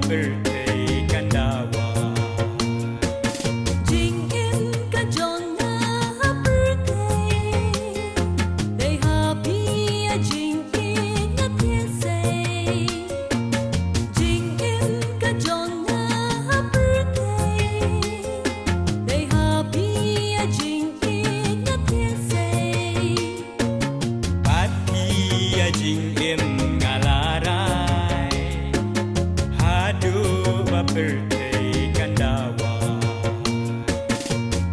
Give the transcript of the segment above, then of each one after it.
birthday Kandawa. Jing in Kajona birthday, they happy a jing in a say. Jing in Kajona birthday, they happy a jing in a say. Pati a jing im ngalarai, hadu ba birthday Kandawa.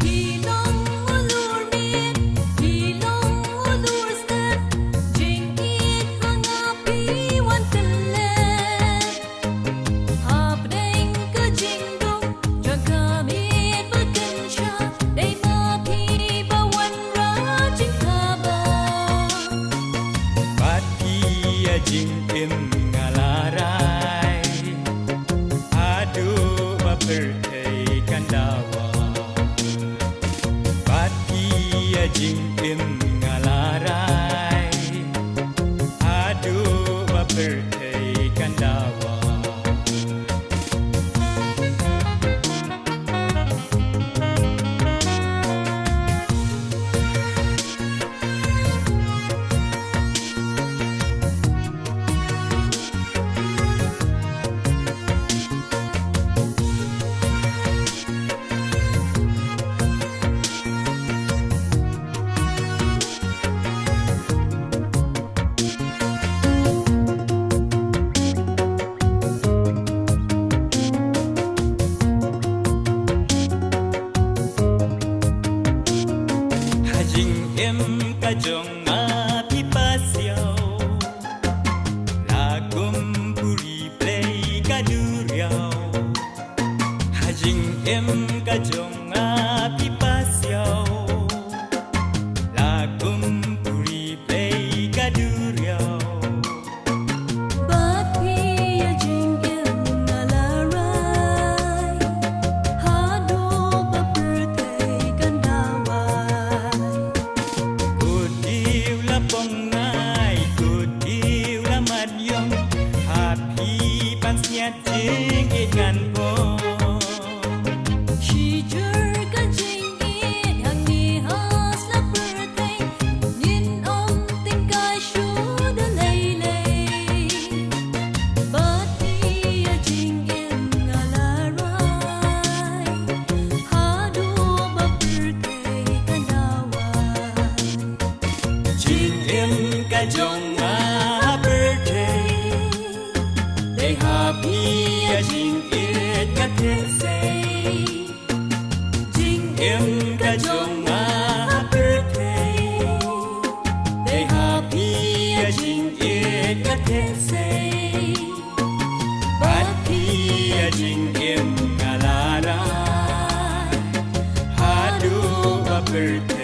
Hilong ulur mit, hilong ulur step, jing it hangapi wan telet. Hapdeng ke jing dong, jang kamit berkensya, day mapi bawan rajin kabang. Pati a jing im ngalarai, hadu ba birthday Kandawa. Pati a jing im ngalarai, hadu ba birthday Kandawa. Hajing em kajong api pasiau, lagum puri play kaduriau. Hajing em kajong api pasiau, lagum puri play kaduriau. Bapi a jing in ngalarai, hado ba birthday Kandawai. Kudiu la pongai, kudiu la madyong, happy pansiat jing ikan po. Shijur ka jing it hang ni has la birthday, nin om ting ka shu da lay lay. Bapi a jing in ngalarai, hado ba birthday Kandawai. Jing im kajong a birthday, they happy a jing it katesay. Jing im kajong a birthday, they happy a jing it katesay. Pati a jing im ngalarai, hadu a birthday